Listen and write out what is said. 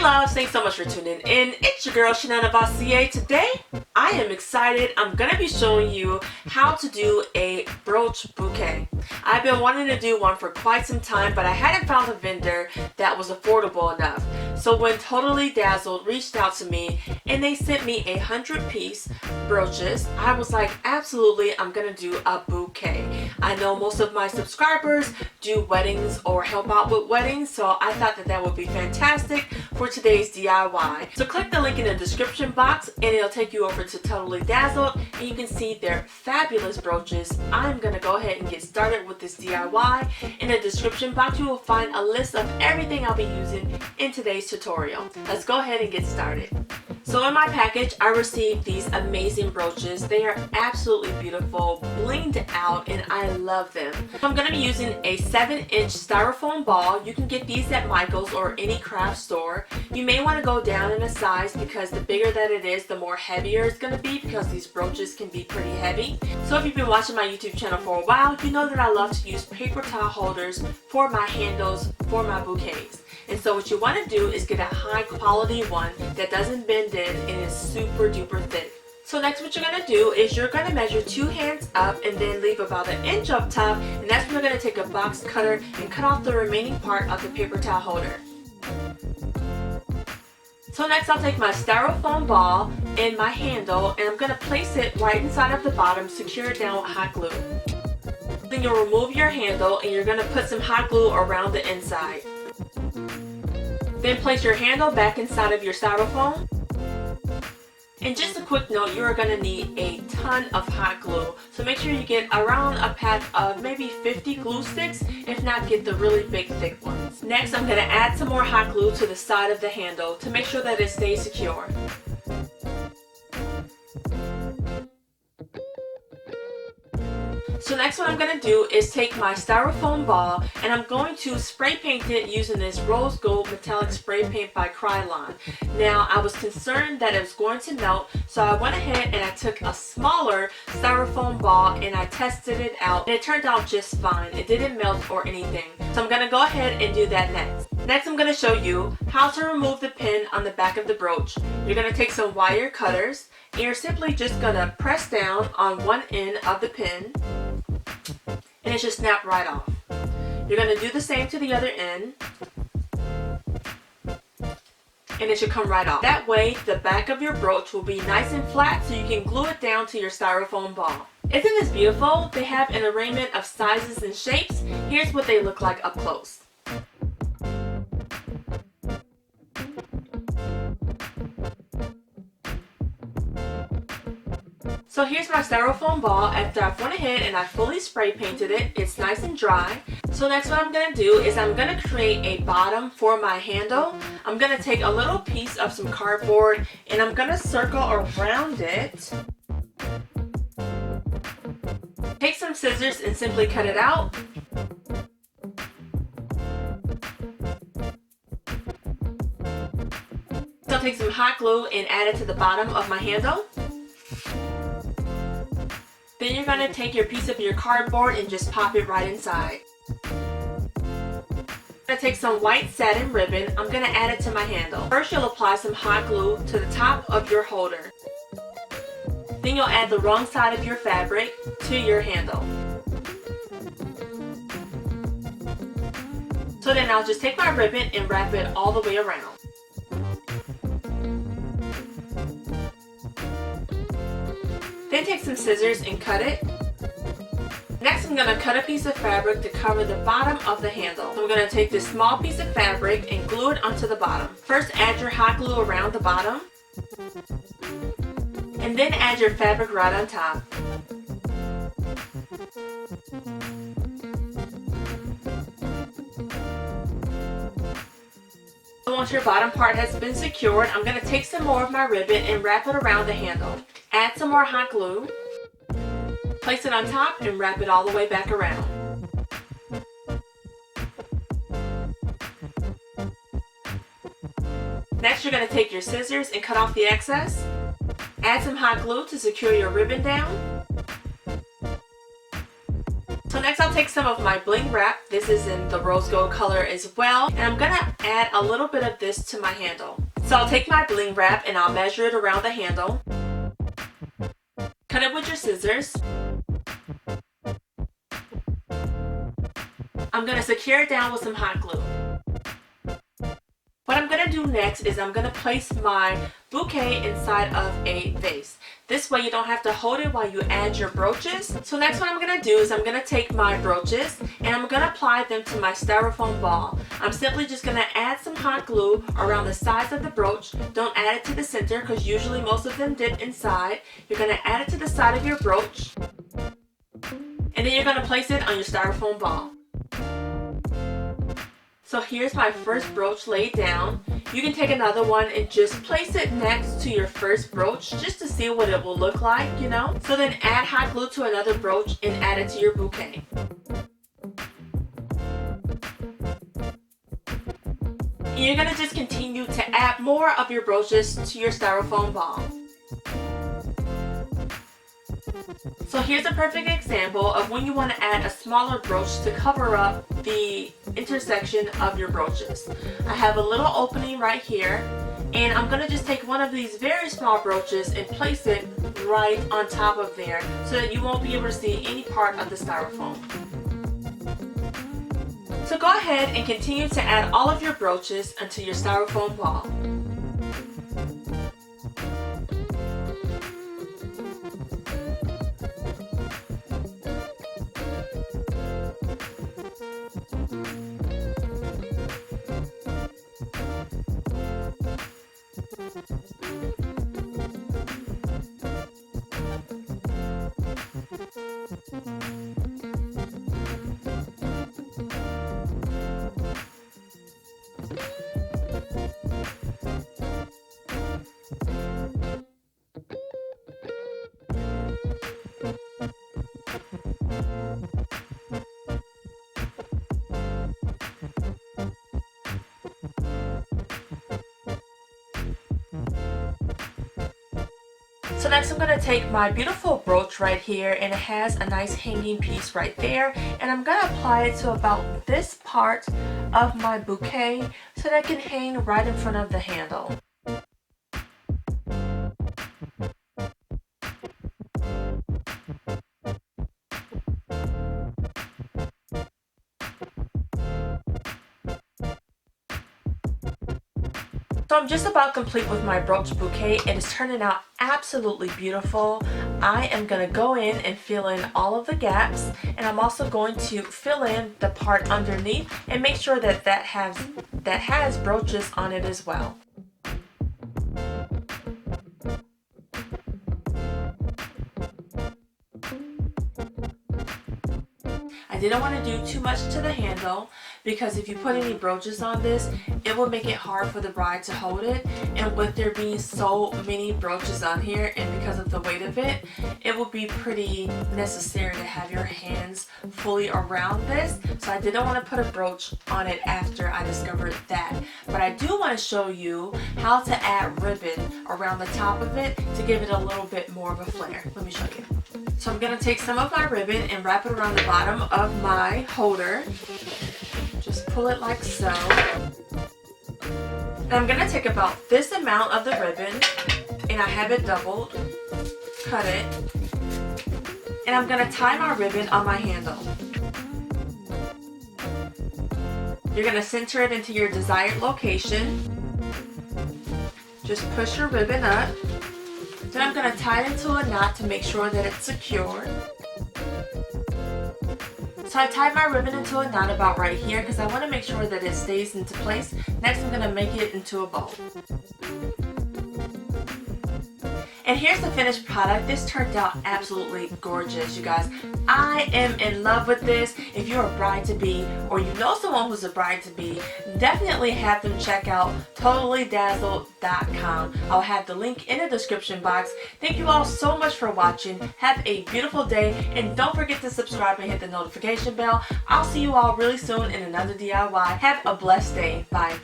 loves, thanks so much for tuning in. It's your girl Chanelle Novosey. Today I am excited. I'm going to be showing you how to do a brooch bouquet. I've been wanting to do one for quite some time, but I hadn't found a vendor that was affordable enough. So when Totally Dazzled reached out to me and they sent me 100-piece brooches, I was like, absolutely, I'm going to do a bouquet. I know most of my subscribers do weddings or help out with weddings, so I thought that that would be fantastic for today's DIY. So click the link in the description box and it'll take you over to Totally Dazzled and you can see their fabulous brooches. I'm going to go ahead and get started with this DIY. In the description box you will find a list of everything I'll be using in today's tutorial. Let's go ahead and get started. So in my package I received these amazing brooches. They are absolutely beautiful, blinged out, and I love them. So I'm going to be using a 7-inch styrofoam ball. You can get these at Michael's or any craft store. You may want to go down in a size because the bigger that it is, the more heavier it's going to be because these brooches can be pretty heavy. So if you've been watching my YouTube channel for a while, you know that I love to use paper towel holders for my handles for my bouquets. And so what you want to do is get a high quality one that doesn't bend in and is super duper thick. So next what you're going to do is you're going to measure 2 hands up and then leave about 1 inch up top, and that's when you're going to take a box cutter and cut off the remaining part of the paper towel holder. So next I'll take my styrofoam ball and my handle and I'm going to place it right inside of the bottom, secure it down with hot glue. Then you'll remove your handle and you're going to put some hot glue around the inside. Then place your handle back inside of your styrofoam. And just a quick note, you are going to need a ton of hot glue. So make sure you get around a pack of maybe 50 glue sticks, if not get the really big thick ones. Next I'm going to add some more hot glue to the side of the handle to make sure that it stays secure. So next what I'm going to do is take my styrofoam ball and I'm going to spray paint it using this rose gold metallic spray paint by Krylon. Now I was concerned that it was going to melt, so I went ahead and I took a smaller styrofoam ball and I tested it out and it turned out just fine. It didn't melt or anything. So I'm going to go ahead and do that next. Next I'm going to show you how to remove the pin on the back of the brooch. You're going to take some wire cutters and you're simply just going to press down on one end of the pin and it should snap right off. You're going to do the same to the other end and it should come right off. That way the back of your brooch will be nice and flat so you can glue it down to your styrofoam ball. Isn't this beautiful? They have an arrangement of sizes and shapes. Here's what they look like up close. So here's my styrofoam ball after I've went ahead and I fully spray painted it. It's nice and dry. So next what I'm going to do is I'm going to create a bottom for my handle. I'm going to take a little piece of some cardboard and I'm going to circle around it. Take some scissors and simply cut it out. So I'll take some hot glue and add it to the bottom of my handle. Then you're going to take your piece of your cardboard and just pop it right inside. I'm going to take some white satin ribbon. I'm going to add it to my handle. First you'll apply some hot glue to the top of your holder. Then you'll add the wrong side of your fabric to your handle. So then I'll just take my ribbon and wrap it all the way around. Then take some scissors and cut it. Next I'm going to cut a piece of fabric to cover the bottom of the handle. So I'm going to take this small piece of fabric and glue it onto the bottom. First add your hot glue around the bottom. And then add your fabric right on top. So once your bottom part has been secured, I'm going to take some more of my ribbon and wrap it around the handle. Add some more hot glue, place it on top and wrap it all the way back around. Next you're going to take your scissors and cut off the excess. Add some hot glue to secure your ribbon down. So next I'll take some of my bling wrap. This is in the rose gold color as well. And I'm gonna add a little bit of this to my handle. So I'll take my bling wrap and I'll measure it around the handle. Cut it with your scissors. I'm gonna secure it down with some hot glue. What I'm going to do next is I'm going to place my bouquet inside of a vase. This way you don't have to hold it while you add your brooches. So next what I'm going to do is I'm going to take my brooches and I'm going to apply them to my styrofoam ball. I'm simply just going to add some hot glue around the sides of the brooch. Don't add it to the center because usually most of them dip inside. You're going to add it to the side of your brooch and then you're going to place it on your styrofoam ball. So here's my first brooch laid down. You can take another one and just place it next to your first brooch just to see what it will look like, you know. So then add hot glue to another brooch and add it to your bouquet. And you're going to just continue to add more of your brooches to your styrofoam ball. So here's a perfect example of when you want to add a smaller brooch to cover up the intersection of your brooches. I have a little opening right here and I'm going to just take one of these very small brooches and place it right on top of there so that you won't be able to see any part of the styrofoam. So go ahead and continue to add all of your brooches onto your styrofoam ball. So next I'm going to take my beautiful brooch right here and it has a nice hanging piece right there and I'm going to apply it to about this part of my bouquet so that it can hang right in front of the handle. So I'm just about complete with my brooch bouquet. It is turning out absolutely beautiful. I am going to go in and fill in all of the gaps and I'm also going to fill in the part underneath and make sure that that has brooches on it as well. I didn't want to do too much to the handle because if you put any brooches on this, it will make it hard for the bride to hold it. And with there being so many brooches on here and because of the weight of it, it will be pretty necessary to have your hands fully around this. So I didn't want to put a brooch on it after I discovered that. But I do want to show you how to add ribbon around the top of it to give it a little bit more of a flare. Let me show you. So I'm going to take some of my ribbon and wrap it around the bottom of my holder. Just pull it like so. And I'm going to take about this amount of the ribbon and I have it doubled, cut it, and I'm going to tie my ribbon on my handle. You're going to center it into your desired location. Just push your ribbon up. Then I'm going to tie it into a knot to make sure that it's secure. So I tied my ribbon into a knot about right here because I want to make sure that it stays into place. Next I'm going to make it into a bow. And here's the finished product. This turned out absolutely gorgeous, you guys. I am in love with this. If you're a bride-to-be or you know someone who's a bride-to-be, definitely have them check out totallydazzled.com. I'll have the link in the description box. Thank you all so much for watching. Have a beautiful day and don't forget to subscribe and hit the notification bell. I'll see you all really soon in another DIY. Have a blessed day. Bye.